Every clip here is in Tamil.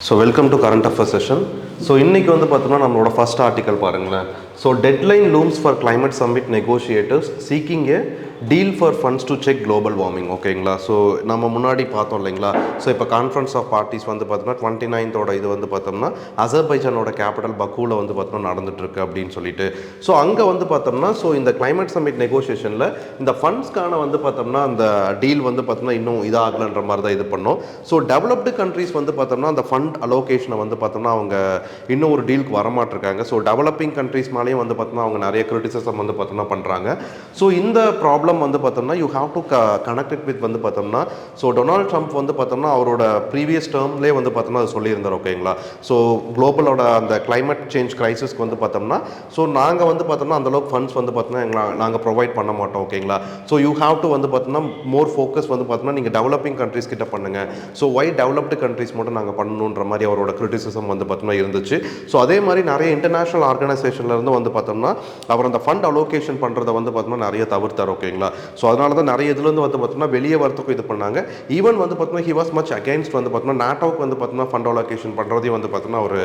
So welcome to current affairs session. So இன்னைக்கு வந்து பார்த்தோம்னா நம்மளோட ஃபர்ஸ்ட் ஆர்டிக்கல் பாருங்களேன். So deadline looms for climate summit negotiators seeking a deal for funds to check global warming. ஓகேங்களா. ஸோ நம்ம முன்னாடி பார்த்தோம் இல்லைங்களா. ஸோ இப்போ கான்ஃபரன்ஸ் ஆஃப் பார்ட்டிஸ் வந்து பார்த்தோம்னா 29th இது வந்து பார்த்தோம்னா அசர்பைஜானோட கேபிட்டல் பக்கூவில் வந்து பார்த்தோம்னா நடந்துட்டுருக்கு அப்படின்னு சொல்லிட்டு. ஸோ அங்கே வந்து பார்த்தோம்னா ஸோ இந்த கிளைமேட் சம்மிட் நெகோசியேஷனில் இந்த ஃபண்ட்ஸ்க்கான வந்து பார்த்தோம்னா அந்த டீல் வந்து பார்த்தோம்னா இன்னும் இதாகலன்ற மாதிரி தான் இது பண்ணோம். ஸோ டெவலப்டு கண்ட்ரீஸ் வந்து பார்த்தோம்னா அந்த ஃபண்ட் அலோகேஷனை வந்து பார்த்தோம்னா அவங்க இன்னும் ஒரு டீலுக்கு வரமாட்டிருக்காங்க. ஸோ டெவலப்பிங் கண்ட்ரீஸ் மேலேயும் வந்து பார்த்தோம்னா அவங்க நிறைய கிரிட்டிசிசம் வந்து பார்த்தோம்னா பண்ணுறாங்க. ஸோ இந்த ப்ராப்ளம் வந்து பார்த்தோம்னா you have to connect it with வந்து பார்த்தோம்னா ஸோ டொனால்ட் ட்ரம்ப் வந்து பார்த்தோம்னா அவரோட ப்ரீவியஸ் டேர்ம்லேயே வந்து பார்த்தோம்னா அது சொல்லியிருந்தார். ஓகேங்களா. ஸோ குளோபலோட அந்த கிளைமேட் சேஞ்ச் கிரைசிஸ்க்கு வந்து பார்த்தோம்னா ஸோ நாங்கள் வந்து பார்த்தோம்னா அந்தளவுக்கு ஃபண்ட்ஸ் வந்து பார்த்தோம்னா நாங்கள் ப்ரொவைட் பண்ண மாட்டோம். ஓகேங்களா. ஸோ யூ ஹாவ் டு வந்து பார்த்தோம்னா மோர் ஃபோக்கஸ் வந்து பார்த்தோம்னா நீங்கள் டெவலப்பிங் கண்ட்ரீஸ் கிட்ட பண்ணுங்கள். ஸோ ஒய் டெவலப்டு கண்ட்ரீஸ் மட்டும் நாங்கள் பண்ணணுன்ற மாதிரி அவரோட கிரிட்டிசிசம் வந்து பார்த்தோம்னா இருந்துச்சு. ஸோ அதே மாதிரி நிறைய இன்டர்நேஷனல் ஆர்கனைசேஷன்லேருந்து வந்து பார்த்தோம்னா அவர் அந்த ஃபண்ட் அலோகேஷன் பண்ணுறதை வந்து பார்த்தோம்னா நிறைய தவிர்த்தார். ஓகேங்களா. ஸோ அதனால தான் நிறைய இதுலேருந்து வந்து பார்த்தோம்னா வெளியே வரத்துக்கும் இது பண்ணாங்க. ஈவன் வந்து பார்த்தோம்னா ஹி வாஸ் மச் அகேன்ஸ்ட் வந்து பார்த்தோம்னா நாட்டோவுக்கு வந்து பார்த்தோம்னா ஃபண்ட் அலோகேஷன் பண்ணுறதையும் வந்து பார்த்தோம்னா அவர்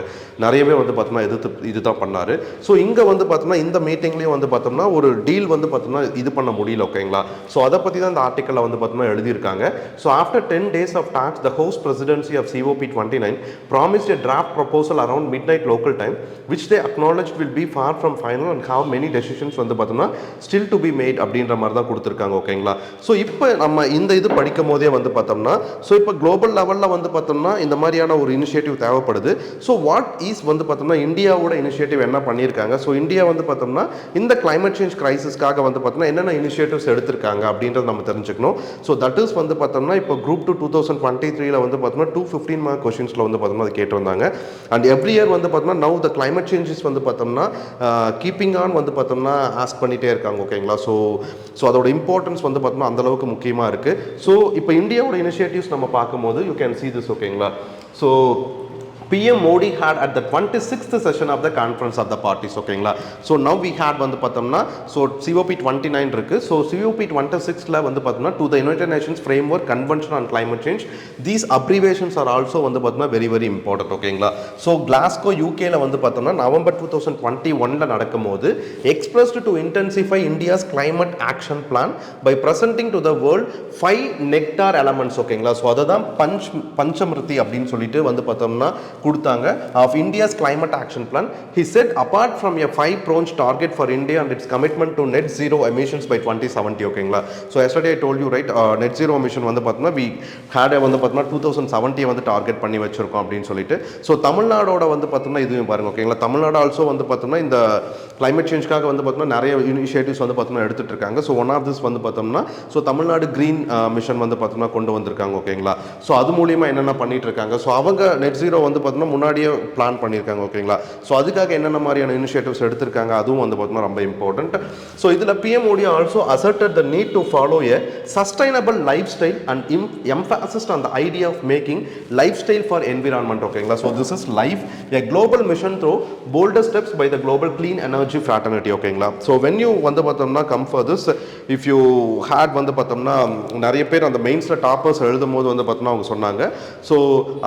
நிறையவே வந்து பார்த்தோம்னா இது தான் பண்ணார். ஸோ இங்கே வந்து பார்த்தோம்னா இந்த மீட்டிங்லேயும் வந்து பார்த்தோம்னா ஒரு டீல் வந்து பார்த்தோம்னா இது பண்ண முடியல. ஓகேங்களா. ஸோ அதை பற்றி தான் இந்த ஆர்டிக்கலில் வந்து பார்த்தோம்னா எழுதியிருக்காங்க. So after 10 days of talks, the host presidency of COP29 promised a draft proposal around midnight local time, which they acknowledged will be far from final and have many decisions வந்து பார்த்தோம்னா still to be made அப்படின்ற மாதிரி தான் கொடுத்துருக்காங்க. ஓகேங்களா. ஸோ இப்போ நம்ம இந்த இது படிக்கும் போதே வந்து பார்த்தோம்னா ஸோ இப்போ குளோபல் லெவலில் வந்து பார்த்தோம்னா இந்த மாதிரியான ஒரு இனிஷியேட்டிவ் தேவைப்படுது. ஸோ வாட் ஈஸ் வந்து பார்த்தோம்னா இந்தியாவோட இனிஷியேட்டிவ் என்ன பண்ணியிருக்காங்க. ஸோ இந்தியா வந்து பார்த்தோம்னா இந்த கிளைமேட் சேஞ்ச் கிரைசிஸ்க்காக வந்து பார்த்தோம்னா என்னென்ன இனிஷியேட்டிவ்ஸ் எடுத்திருக்காங்க அப்படின்றத நம்ம தெரிஞ்சுக்கணும். ஸோ தட் இஸ் வந்து பார்த்தோம்னா இப்போ குரூப் 2 2023 வந்து பார்த்தோம்னா 215 மார்க் கொஸ்டின்ஸில் வந்து பார்த்தோம்னா அது கேட்டு வந்தாங்க. அண்ட் எவ்ரி இயர் வந்து பார்த்தோம்னா நவ் த கிளைமேட் சேஞ்சஸ் வந்து பார்த்தோம்னா கீப்பிங் ஆன் வந்து பார்த்தோம்னா ஆஸ்க் பண்ணிகிட்டே இருக்காங்க. ஓகேங்களா. ஸோ அதோட இம்பார்ட்டன்ஸ் வந்து பார்த்தோம்னா அந்தளவுக்கு முக்கியமாக இருக்குது. ஸோ இப்போ இந்தியாவோட இனிஷியேட்டிவ்ஸ் நம்ம பார்க்கும்போது யூ கேன் see this. ஓகேங்களா. So PM Modi had at the 26th session of the conference of the parties. ஓகேங்களா. ஸோ நவ் வி ஹேட் வந்து பார்த்தோம்னா ஸோ COP29 இருக்குது. ஸோ COP26ல வந்து பார்த்தோம்னா to the United Nations Framework Convention on Climate Change these abbreviations are also வந்து பார்த்தோம்னா வெரி வெரி இம்பார்ட்டன்ட். ஓகேங்களா. ஸோ கிளாஸ்கோ யூகேல வந்து பார்த்தோம்னா நவம்பர் 2021 நடக்கும்போது expressed to intensify India's climate action plan by presenting to the world 5 nectar elements. ஓகேங்களா. ஸோ அதை தான் பஞ்சமிருத்தி அப்படின்னு சொல்லிட்டு வந்து பார்த்தோம்னா கொடுத்தாங்க of India's climate action plan. He said apart from a 5-pronged target for India and its commitment to net zero emissions by 2070. ஓகேங்களா. So yesterday I told you right, net zero emission வந்து பார்த்தோம்னா we had வந்து பார்த்தோம்னா 2070 வந்து டார்கெட் பண்ணி வச்சிருக்கோம் அப்படின்னு சொல்லிட்டு. ஸோ தமிழ்நாடோட வந்து பார்த்தோம்னா இதுவும் பாருங்க. ஓகேங்களா. தமிழ்நாடு ஆல்சோ வந்து பார்த்தோம்னா இந்த கிளைமேட் சேஞ்சுக்காக வந்து பார்த்தோம்னா நிறைய இனிஷியேட்டிவ்ஸ் வந்து பார்த்தோம்னா எடுத்துட்டு இருக்காங்க. ஸோ ஒன் ஆஃப் திஸ் வந்து பார்த்தோம்னா ஸோ தமிழ்நாடு கிரீன் மிஷன் வந்து பார்த்தோம்னா கொண்டு வந்திருக்காங்க. ஓகேங்களா. ஸோ அது மூலியமாக என்னென்ன பண்ணிட்டு இருக்காங்க. ஸோ அவங்க நெட் ஜீரோ வந்து முன்னாடியே பிளான் பண்ணியிருக்காங்க. ஓகேங்களா. ஸோ அதுக்காக என்னென்ன மாதிரியான இனிஷியேட்டிவ்ஸ் எடுத்திருக்காங்க அதுவும் வந்து பார்த்தோம்னா ரொம்ப இம்பார்ட்டன்ட். ஸோ இதில் PM Modi also asserted the need to follow a sustainable lifestyle and emphasised on the idea of making lifestyle for environment. ஓகேங்களா. So this is life a global mission through bolder steps by the global clean energy fraternity. ஓகேங்களா. ஸோ வென் யூ வந்து பார்த்தோம்னா come for this if you had வந்து பார்த்தோம்னா நிறைய பேர் அந்த மெயின்ஸில் டாப்பர்ஸ் எழுதும் போது வந்து பார்த்தோம்னா அவங்க சொன்னாங்க. ஸோ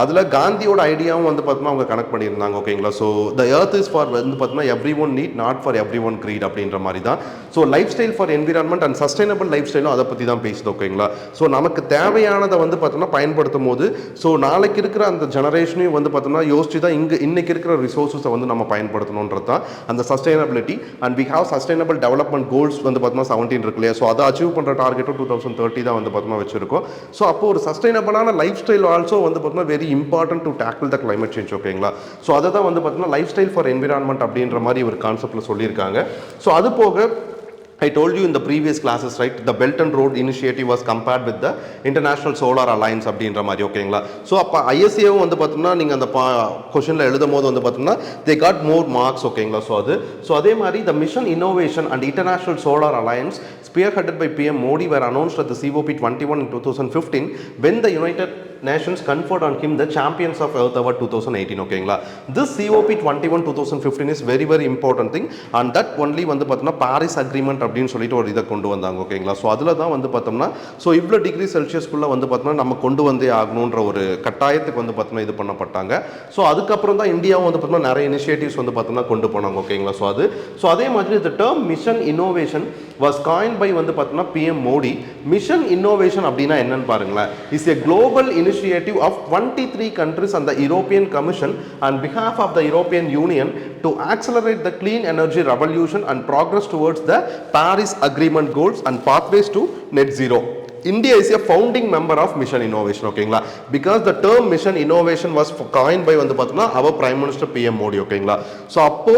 அதில் காந்தியோட ஐடியாவும் வந்து பார்த்தோம்னா அவங்க கனெக்ட் பண்ணியிருந்தாங்க. ஓகேங்களா. So the earth is for வந்து பார்த்தோம்னா everyone need not for everyone greed அப்படின்ற மாதிரி தான். So lifestyle for environment and sustainable லைஃப் ஸ்டைலும் அதை பற்றி தான் பேசுது. ஓகேங்களா. ஸோ நமக்கு தேவையானதை வந்து பார்த்தோம்னா பயன்படுத்தும் போது ஸோ நாளைக்கு இருக்கிற அந்த ஜெனரேஷனையும் வந்து பார்த்தோம்னா யோசிச்சு தான் இன்னைக்கு இருக்கிற ரிசோர்ஸஸை வந்து நம்ம பயன்படுத்தணுன்றது தான் அந்த sustainability. And we have sustainable development goals வந்து பார்த்தோம்னா 17 இருக்கு இல்லையா. ஸோ அதை அச்சீவ் பண்ணுற டார்கெட்டும் 2030 தான் வந்து பார்த்தோம்னா வச்சிருக்கோம். ஸோ அப்போ ஒரு சஸ்டைனபிளான லைஃப் ஸ்டைல் ஆல்சோ வந்து பார்த்தோம்னா very important to tackle the climate change. ஓகேங்களா. ஸோ அதை தான் வந்து பார்த்தீங்கன்னா லைஃப் ஸ்டைல் ஃபார் என்விரான்மெண்ட் அப்படின்ற மாதிரி ஒரு கான்செப்டில் சொல்லியிருக்காங்க. ஸோ அது போக I told you in the previous classes, right, the Belt and Road Initiative was compared with the International Solar Alliance அப்படின்ற மாதிரி. ஓகேங்களா. ஸோ அப்போ ISAவும் வந்து பார்த்தோம்னா நீங்கள் அந்த கொஷனில் எழுதும் போது வந்து பார்த்தோம்னா they got more marks. ஓகேங்களா. ஸோ அதே மாதிரி the Mission Innovation and International Solar Alliance spearheaded by PM Modi were announced at the COP21 in 2015 when the United Nations conferred on him the Champions of Earth Award 2018. ஓகேங்களா. This COP21 2015 is very very important thing and that only வந்து பார்த்தோம்னா பாரிஸ் அக்ரிமெண்ட் அப்படின்னு சொல்லிட்டு ஒரு இதை கொண்டு வந்தாங்க ஓகேங்களா. ஸோ அதில் தான் வந்து பார்த்தோம்னா ஸோ இவ்வளோ டிகிரி செல்சியஸ்க்குள்ளே வந்து பார்த்தோம்னா நம்ம கொண்டு வந்தே ஆகணுன்ற ஒரு கட்டாயத்துக்கு வந்து பார்த்தோம்னா இது பண்ணப்பட்டாங்க. ஸோ அதுக்கப்புறம் தான் இந்தியாவும் வந்து பார்த்தோம்னா நிறைய இனிஷியேட்டிவ்ஸ் வந்து பார்த்தோம்னா கொண்டு போனாங்க ஓகேங்களா. ஸோ அதே மாதிரி இந்த term mission innovation was coined by வந்து பார்த்தோம்னா பிஎம் மோடி. மிஷன் இன்னோவேஷன் அப்படின்னா என்னன்னு பாருங்களேன். Is a global initiative of 23 countries and the European Commission on behalf of the European Union to accelerate the clean energy revolution and progress towards the Paris Agreement goals and pathways to net zero. India is a founding member of Mission Innovation ஓகேங்களா. Because the term Mission Innovation was coined by வந்து பார்த்தோம்னா our Prime Minister PM Modi ஓகேங்களா. ஸோ அப்போ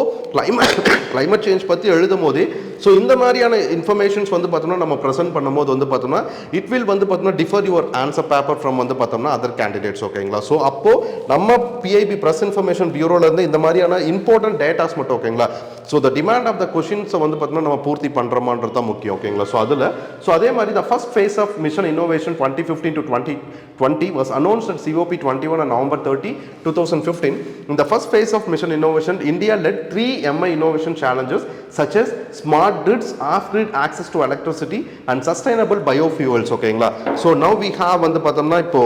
climate change பற்றி எழுதும் போதே ஸோ இந்த மாதிரியான இன்ஃபர்மேஷன்ஸ் வந்து பார்த்தோம்னா நம்ம ப்ரெசென்ட் பண்ணும்போது வந்து பார்த்தோம்னா இட் வில் வந்து பார்த்தோம்னா differ your answer paper from வந்து பார்த்தோம்னா அதர் கேண்டிடேட்ஸ் ஓகேங்களா. ஸோ அப்போ நம்ம பிஐபி ப்ரெஸ் இன்ஃபர்மேஷன் பியூரோலேருந்து இந்த மாதிரியான இம்பார்ட்டன்ட் டேட்டாஸ் மட்டும் ஓகேங்களா. So the demand of the கொஷின்ஸை வந்து பார்த்தோம்னா நம்ம பூர்த்தி பண்ணுறோமான்றது தான் முக்கியம் ஓகேங்களா. ஸோ அதே மாதிரி the first phase of mission innovation 2015 to 2020 was announced at COP21 on November 30, 2015. In the first phase of mission innovation, India led 3 MI innovation challenges such as smart grids, off-grid access to electricity and sustainable biofuels ஓகேங்களா. So now we have வந்து பார்த்தோம்னா இப்போ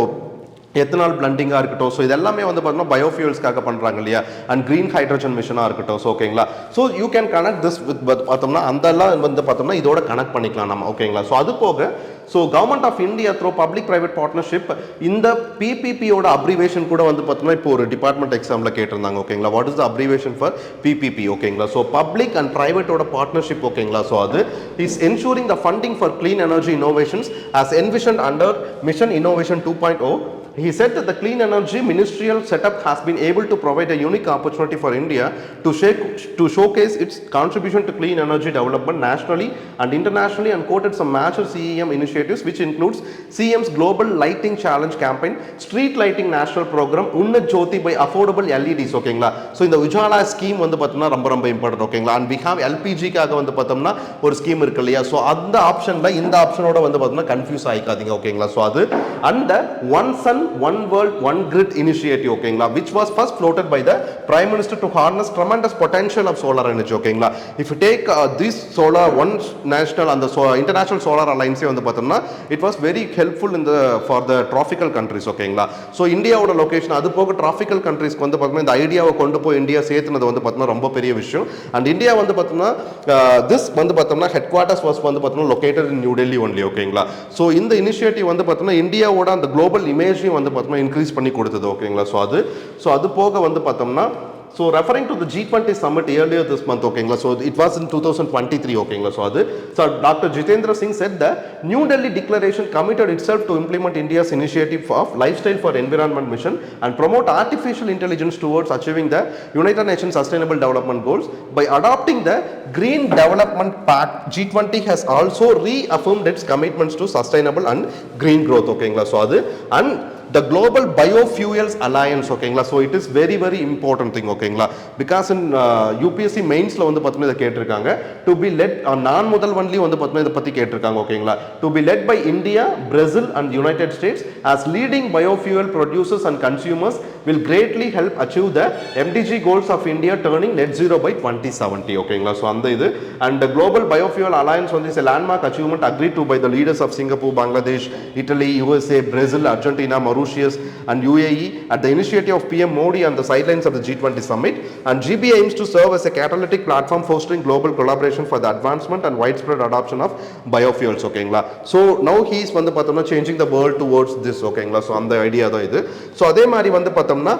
எத்தனால் பிளண்டிங்காக இருக்கட்டும். ஸோ இது எல்லாமே வந்து பார்த்தோம்னா பயோஃபியூல்ஸ்க்காக பண்ணுறாங்க இல்லையா. அண்ட் க்ரீன் ஹைட்ரஜன் மிஷனாக இருக்கட்டும். ஸோ ஓகேங்களா. So you can connect this with பார்த்தோம்னா அதெல்லாம் வந்து பார்த்தோம்னா இதோட கனெக்ட் பண்ணிக்கலாம் நம்ம ஓகேங்களா. ஸோ அது போக so government of India through public private partnership இந்த பிபிபியோட அப்ரிவேஷன் கூட வந்து பார்த்தோம்னா இப்போ ஒரு டிபார்ட்மெண்ட் எக்ஸாமில் கேட்டிருந்தாங்க ஓகேங்களா. What is the abbreviation for PPP ஓகேங்களா. ஸோ பப்ளிக் அண்ட் பிரைவேட்டோட பார்ட்னர்ஷிப் ஓகேங்களா. ஸோ அது is ensuring the funding for clean energy innovations as envision under mission innovation 2.0. He said that the clean energy ministerial setup has been able to provide a unique opportunity for India to showcase its contribution to clean energy development nationally and internationally, and quoted some major CEM initiatives which includes CM's Global Lighting Challenge campaign, Street Lighting National Program, Unnat Jyoti by affordable LEDs ஓகேங்களா. ஸோ இந்த உஜாலா ஸ்கீம் வந்து பார்த்தோம்னா ரொம்ப இம்பார்ட்டன்ட் ஓகேங்களா. அண்ட் வி ஹேவ் எல்பிஜிக்காக வந்து பார்த்தோம்னா ஒரு ஸ்கீம் இருக்கு இல்லையா. ஸோ அந்த ஆப்ஷனில் இந்த ஆப்ஷனோட வந்து பார்த்தோம்னா கன்ஃபியூஸ் ஆகிக்காதீங்க ஓகேங்களா. ஸோ அது and one sun one world one grid initiative ஓகேங்களா, which was first floated by the prime minister to harness tremendous potential of solar energy ஓகேங்களா. if you take this solar one national and the international solar alliance வந்து பார்த்தோம்னா it was very helpful in the for the tropical countries ஓகேங்களா. ஸோ இந்தியாவோட லொகேஷன் அது போக டிராபிக்கல் கண்ட்ரிஸ்க்கு வந்து பார்த்தோம்னா இந்த ஐடியாவை கொண்டு போய் இந்தியா சேர்த்துனது வந்து பார்த்தோம்னா ரொம்ப பெரிய விஷயம். அண்ட் இந்தியா வந்து பார்த்தோம்னா திஸ் வந்து பார்த்தோம்னா ஹெட் குவார்ட்டர்ஸ் வாஸ் வந்து பார்த்தோம்னா லொகேட்டட் இன் நியூ டெல்லி ஒன்லி ஓகேங்களா. ஸோ இந்த இனிஷியேட்டிவ் வந்து பார்த்தோம்னா இந்தியாவோட அந்த குளோபல் இமேஜையும் வந்து பார்த்தோம்னா இன்க்ரீஸ் பண்ணி கொடுத்தது ஓகேங்களா. ஸோ அது போக வந்து பார்த்தோம்னா So referring to the G20 summit earlier this month, okay, so it was in 2023, okay, so Dr. Jitendra Singh said the New Delhi declaration committed itself to implement India's initiative of Lifestyle for Environment mission and promote artificial intelligence towards achieving the United Nations Sustainable Development Goals. By adopting the Green Development Pact, G20 has also reaffirmed its commitments to sustainable and green growth, okay, so and the Global Biofuels Alliance, okay, so it is very important thing, okay, because in UPSC mains la vandu pathina idu ketirukanga to be led non mudal only vandu pathina idu patti ketirukanga, okay, to be led by India, Brazil and United States as leading biofuel producers and consumers will greatly help achieve the MDG goals of India turning net zero by 2070, okay, so and idu and the Global Biofuel Alliance on this a landmark achievement agreed to by the leaders of Singapore, Bangladesh, Italy, USA, Brazil, Argentina, Mauritius and UAE at the initiative of PM Modi on the sidelines of the G20 summit. And GB aims to serve as a catalytic platform fostering global collaboration for the advancement and widespread adoption of biofuels, okay, so now he is vandu pathomna changing the world towards this, okay, so and the idea da idu. So adhe mari vandu pathomna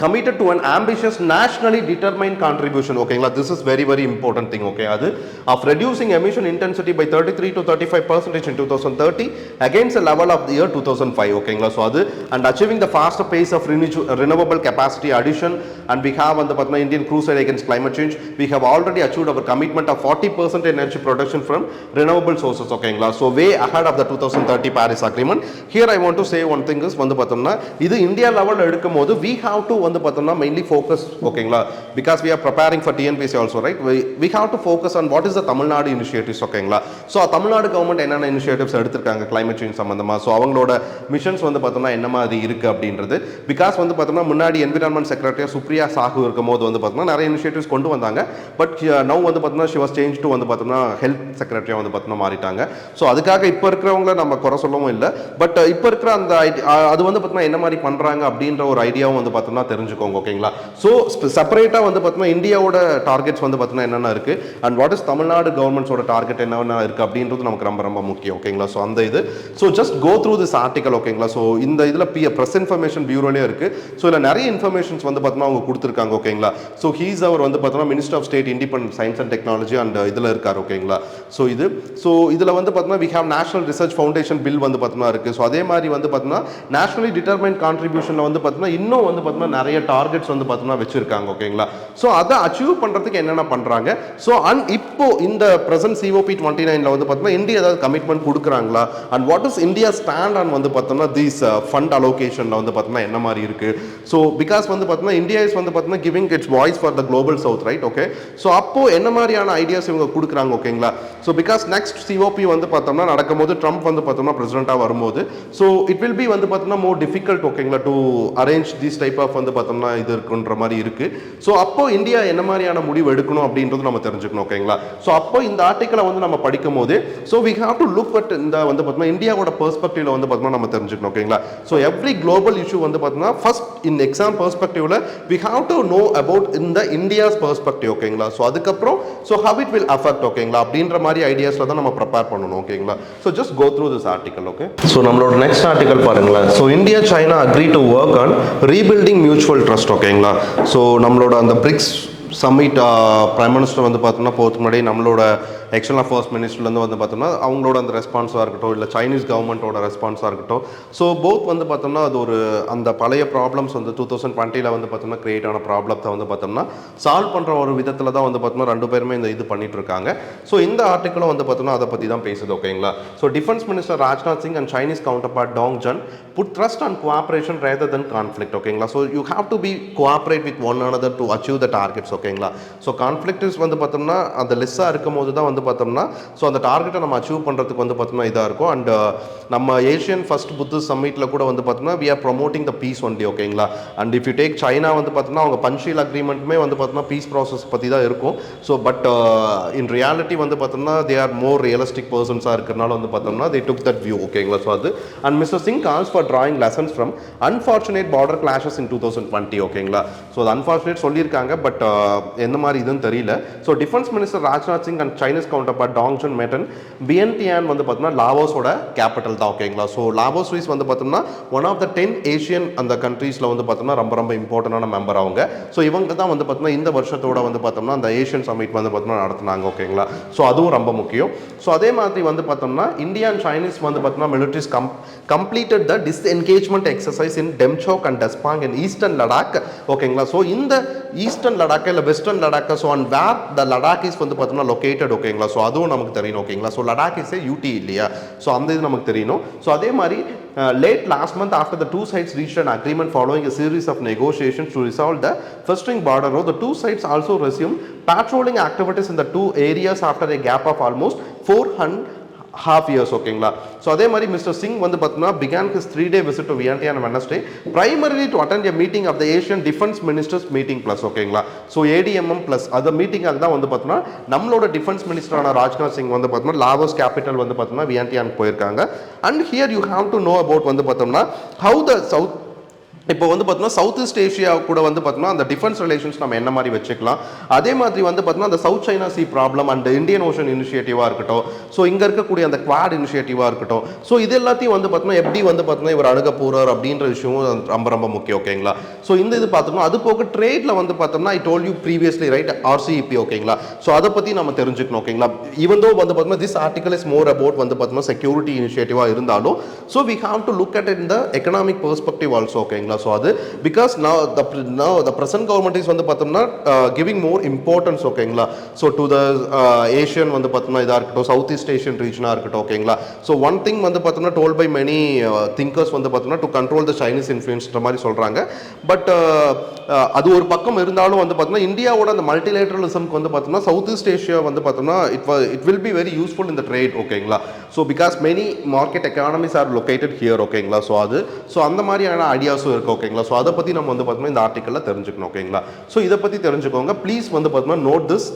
committed to an ambitious nationally determined contribution, okay, this is very important thing, okay, adu of reducing emission intensity by 33 to 35% in 2030 against the level of the year 2005, okay, so adu and achieving the faster pace of renewable capacity addition. And we have on the Patna Indian crusade against climate change, we have already achieved our commitment of 40% energy production from renewable sources, okay, so way ahead of the 2030 Paris Agreement. Here I want to say one thing is vandu pathomna idu India level edukumbodhu we have to வந்து பார்த்தோம்னா மெயின்லி ஃபோக்கஸ் ஓகேங்களா, because we are preparing for TNPSC also right, we have to focus on what is the Tamil Nadu initiatives ஓகேங்களா. ஸோ தமிழ்நாடு கவர்மெண்ட் என்னென்ன இனிஷியேட்டிவ்ஸ் எடுத்திருக்காங்க கிளைமேட் சேஞ்ச் சம்மந்தமாக, ஸோ அவங்களோட மிஷன்ஸ் வந்து பார்த்தோம்னா என்ன மாதிரி இருக்குது அப்படின்றது. பிகாஸ் வந்து பார்த்தோம்னா முன்னாடி என்விரான்மெண்ட் செக்ரட்டரியாக சுப்ரியா சாஹூ இருக்கும் போது வந்து பார்த்தோம்னா நிறைய இனிஷியேட்டிவ்ஸ் கொண்டு வந்தாங்க. பட் நவ் வந்து பார்த்தோம்னா ஷி வாஸ் சேஞ்ச் டு வந்து பார்த்தோம்னா ஹெல்த் செக்ரட்டரியாக வந்து பார்த்தோம்னா மாறிட்டாங்க. ஸோ அதுக்காக இப்போ இருக்கிறவங்கள நம்ம குறை சொல்லவும் இல்லை. பட் இப்போ இருக்கிற அந்த அது வந்து பார்த்தோம்னா என்ன மாதிரி பண்ணுறாங்க அப்படின்ற ஒரு ஐடியாவும் வந்து பார்த்தோம்னா தெரிஞ்சுக்கோங்க ஓகேங்களா. ஸோ செப்பரேட்டாக வந்து பார்த்தோம்னா இந்தியாவோட டார்கெட்ஸ் வந்து பார்த்தோம்னா என்னென்ன இருக்குது அண்ட் வாட் இஸ் தமிழ்நாடு கவர்மெண்ட்ஸோட டார்கெட் என்னென்ன இருக்குது அப்படின்றது நமக்கு ரொம்ப ரொம்ப முக்கியம் ஓகேங்களா. ஸோ அந்த இது so just go through this article ஓகேங்களா. ஸோ இந்த இதில் ப்ரெஸ் இன்ஃபர்மேஷன் பியூரோலே இருக்குது. ஸோ இதில் நிறைய இன்ஃபர்மேஷன்ஸ் வந்து பார்த்தோம்னா அவங்க கொடுத்துருக்காங்க ஓகேங்களா. ஸோ ஹீஸ் அவர் வந்து பார்த்தோம்னா minister of state independent science and technology அண்ட் இதில் இருக்கார் ஓகேங்களா. ஸோ இதில் வந்து பார்த்தோம்னா we have national research foundation bill வந்து பார்த்தோம்னா இருக்குது. ஸோ அதே மாதிரி வந்து பார்த்தோம்னா நேஷனலி டிட்டர்மைன் கான்ட்ரிபியூஷனில் வந்து பார்த்தோம்னா இன்னும் வந்து பார்த்தோம்னா நிறைய டார்கெட்ஸ் வந்து பார்த்தோம்னா வச்சிருக்காங்க ஓகேங்களா. ஸோ அதை அச்சீவ் பண்ணுறதுக்கு என்னென்ன பண்ணுறாங்க, ஸோ இப்போ இந்த ப்ரெசன்ட் சிஓபி 29 வந்து பார்த்தோம்னா இந்தியா ஏதாவது கமிட்மெண்ட் கொடுக்குறாங்களா and what is India stand on வந்து பார்த்தோம்னா தீஸ் ஃபண்ட் அலோகேஷனில் வந்து பார்த்தோம்னா என்ன மாதிரி இருக்குது. ஸோ பிகாஸ் வந்து பார்த்தோம்னா இந்தியா இஸ் வந்து பார்த்தோம்னா giving it's voice for the global south right okay. So அப்போ என்ன மாதிரியான ஐடியாஸ் இவங்க கொடுக்குறாங்க ஓகேங்களா. ஸோ பிகாஸ் நெக்ஸ்ட் சிஓபி வந்து பார்த்தோம்னா நடக்கும்போது ட்ரம்ப் வந்து பார்த்தோம்னா பிரசிடென்ட்டாக வரும்போது ஸோ இட் வில் பி வந்து பார்த்தோம்னா மோர் டிஃபிகல்ட் ஓகேங்களா to arrange this type of வந்து பார்த்தோம்னா இது இருக்குன்ற மாதிரி இருக்குது. ஸோ அப்போ இந்தியா என்ன மாதிரியான முடிவு எடுக்கணும் அப்படின்றது நம்ம தெரிஞ்சுக்கணும் ஓகேங்களா. ஸோ அப்போ இந்த ஆர்டிக்கலை வந்து நம்ம படிக்கும் போது so we have to look at இந்த வந்து பார்த்தோம்னா இந்தியாவோட பெர்ஸ்பெக்டிவ்ல வந்து பார்த்தோம்னா நம்ம தெரிஞ்சுக்கணும் ஓகேங்களா. ஸோ எவ்ரி குளோபல் இஷ்யூ வந்து பார்த்தோம்னா ஃபர்ஸ்ட் இந்த எக்ஸாம் பெர்ஸ்பெக்டிவ்ல we have to know about இந்த இந்தியாஸ் பெர்ஸ்பெக்டிவ் ஓகேங்களா. ஸோ அதுக்கப்புறம் so how it will affect ஓகேங்களா அப்படின்ற மாதிரி ஐடியாஸ்ல தான் நம்ம ப்ரிப்பேர் பண்ணணும் ஓகேங்களா. So just go through this article okay. So நம்மளோட நெக்ஸ்ட் ஆர்டிக்கல் பாருங்களேன். So India China agree to work on rebuilding mutual trust ஓகேங்களா. ஸோ நம்மளோட அந்த பிரிக்ஸ் சம்மிட் பிரைம் மினிஸ்டர் வந்து பார்த்தோம்னா போகிறதுக்கு முன்னாடி நம்மளோட எக்ஸ்டர்னல் அஃபேர்ஸ் மினிஸ்டர்லேருந்து வந்து பார்த்தோம்னா அவங்களோட அந்த ரெஸ்பான்ஸாக இருக்கட்டும் இல்லை சைனீஸ் கவர்மெண்ட்டோட ரெஸ்பான்ஸாக இருக்கட்டும். ஸோ போத் வந்து பார்த்தோம்னா அது ஒரு அந்த பழைய ப்ராப்ளம்ஸ் வந்து 2020 வந்து பார்த்தோம்னா கிரியேட் ஆன ப்ராப்ளத்தை வந்து பார்த்தோம்னா சால்வ் பண்ணுற ஒரு விதத்தில் தான் வந்து பார்த்தோம்னா ரெண்டு பேருமே இந்த இது பண்ணிட்டு இருக்காங்க. ஸோ இந்த ஆர்டிக்கலும் வந்து பார்த்தோம்னா அதை பற்றி தான் பேசுது ஓகேங்களா. So defence minister Rajnath Singh and Chinese counterpart Dong Jun put trust and cooperation rather than conflict ஓகேங்களா. So you have to be cooperate with one another to achieve the targets ஓகேங்களா. ஸோ கான்ஃப்ளிக்ட் வந்து பார்த்தோம்னா அந்த லெஸ்ஸாக இருக்கும் போது தான் வந்து பார்த்தோம்னா ஸோ அந்த டார்கெட்டை நம்ம அச்சீவ் பண்ணுறதுக்கு வந்து பார்த்தோம்னா இதாக இருக்கும். அண்ட் நம்ம ஏஷியன் ஃபர்ஸ்ட் புத்திஸ்ட் சம்மிட்டில் கூட வந்து பார்த்தோம்னா we are promoting the peace only ஓகேங்களா. And if you take China வந்து பார்த்தோம்னா அவங்க பன்ஷியல் அக்ரிமெண்ட்டுமே வந்து பார்த்தோம்னா பீஸ் ப்ராசஸ் பற்றி தான் இருக்கும். ஸோ பட் இன் ரியாலிட்டி வந்து பார்த்தோம்னா தே ஆர் மோர் ரியலிஸ்டிக் பர்சன்ஸாக இருக்கிறனால வந்து பார்த்தோம்னா தே டுக் தட் வியூ ஓகேங்களா. ஸோ அது and mister Singh calls for drawing lessons from unfortunate border clashes in 2020 ஓகேங்களா. ஸோ அது அன்ஃபார்ச்சுனேட் சொல்லியிருக்காங்க பட் எந்த மாதிரி இதுன்னு தெரியல. So defence minister Rajnath Singh and Chinese counterpart Dong Jun met in Vientiane வந்து பார்த்தோம்னா லாவோஸோட கேபிட்டல் தான் ஓகேங்களா. ஸோ லாவோஸ் வைஸ் வந்து பார்த்தோம்னா ஒன் ஆஃப் த 10 ஏஷியன் அந்த கண்ட்ரீஸில் வந்து பார்த்தோம்னா ரொம்ப ரொம்ப இம்பார்ட்டண்டான மெம்பர் அவங்க. ஸோ இவங்க தான் வந்து பார்த்தோம்னா இந்த வருஷத்தோட வந்து பார்த்தோம்னா அந்த ஏஷியன் சமிட் வந்து பார்த்தோம்னா நடத்தினாங்க ஓகேங்களா. ஸோ அதுவும் ரொம்ப முக்கியம். ஸோ அதே மாதிரி வந்து பார்த்தோம்னா இந்தியா அண்ட் சைனீஸ் வந்து பார்த்தோம்னா military's completed the disengagement exercise in Demchok and Despang in eastern Ladakh ஓகேங்களா. ஸோ இந்த ஈஸ்டர்ன் லடாக் இல்லை western Ladakh so and where the Ladakh is வந்து பார்த்தோம்னா லொக்கேட்டட் ஓகேங்களா. ஸோ அதுவும் நமக்கு தெரியணும் ஓகேங்களா. So Ladakh is a UT இல்லையா. ஸோ அந்த இது நமக்கு தெரியணும். ஸோ அதே மாதிரி late last month after the two sides reached an agreement following a series of negotiations to resolve the festering border row, the two sides also resumed patrolling activities in the two areas after a gap of almost 4.5 years ஓகேங்களா. ஸோ அதே மாதிரி மிஸ்டர் சிங் வந்து பார்த்தோம்னா began his 3-day visit to Vientiane on Wednesday primarily to attend a meeting of the Asian Defense Ministers meeting plus ஓகேங்களா. ஸோ ADMM plus அந்த மீட்டிங்காக தான் வந்து பார்த்தோம்னா நம்மளோட டிஃபென்ஸ் மினிஸ்டரான ராஜ்நாத் சிங் வந்து பார்த்தோம்னா லாவோஸ் கேபிட்டல் வந்து பார்த்தோம்னா வியன்டியான் போயிருக்காங்க. And here you have to know about வந்து பார்த்தோம்னா ஹவு த சவுத் இப்போ வந்து பார்த்தோம்னா சவுத் ஈஸ்ட் ஏஷியா கூட வந்து பார்த்தோம்னா அந்த டிஃபென்ஸ் ரிலேஷன்ஸ் நம்ம என்ன மாதிரி வச்சுக்கலாம். அதே மாதிரி வந்து பார்த்தோம்னா அந்த South China Sea problem and Indian Ocean இனிஷியேட்டிவாக இருக்கட்டும். ஸோ இங்கே இருக்கக்கூடிய அந்த குவாட் இனிஷியேட்டிவாக இருக்கட்டும். ஸோ இது எல்லாத்தையும் வந்து பார்த்தோம்னா எப்படி வந்து பார்த்தோம்னா இவர் அணுக போகிறார் அப்படின்ற விஷயமும் ரொம்ப ரொம்ப முக்கியம் ஓகேங்களா. ஸோ இந்த இது பார்த்தோம்னா அது போக ட்ரேடில் வந்து பார்த்தோம்னா I told you previously right RCEP ஓகேங்களா. ஸோ அதை பற்றி நம்ம தெரிஞ்சுக்கணும் ஓகேங்களா. ஈவன் தோ வந்து பார்த்தோம்னா this article is more about வந்து பார்த்தோம்னா செக்யூரிட்டி இனிஷியேட்டிவாக இருந்தாலும் so we have to look at in the economic perspective also ஓகேங்களா. ஓகேங்களா. ஸோ அது because now the present government is வந்து பார்த்தோம்னா giving more importance ஓகேங்களா. ஸோ டு த ஏஷியன் வந்து பார்த்தோம்னா இதாக இருக்கட்டும், சவுத் ஈஸ்ட் ஏஷியன் ரீஜனாக இருக்கட்டும் ஓகேங்களா. ஸோ ஒன் திங் வந்து பார்த்தோம்னா டோல் பை மெனி திங்கர்ஸ் வந்து பார்த்தோம்னா டு கண்ட்ரோல் த சைனீஸ் இன்ஃப்ளூயன்ஸ்ன்ற மாதிரி சொல்கிறாங்க. பட் அது ஒரு பக்கம் இருந்தாலும் வந்து பார்த்தோம்னா இந்தியாவோட அந்த மல்டிலேட்ரலிசம்க்கு வந்து பார்த்தோம்னா சவுத் ஈஸ்ட் ஏஷியா வந்து பார்த்தோம்னா it will be very useful in the trade ஓகேங்களா. So because many market economies are located here ஓகேங்களா. ஸோ அந்த மாதிரியான ஐடியாஸும் இருக்குது ஓகேங்களா. ஸோ அதை பற்றி நம்ம வந்து பார்த்தோம்னா இந்த ஆர்டிக்கலில் தெரிஞ்சுக்கணும் ஓகேங்களா. ஸோ இதை பற்றி தெரிஞ்சுக்கோங்க ப்ளீஸ் வந்து பார்த்தோம்னா நோட் திஸ்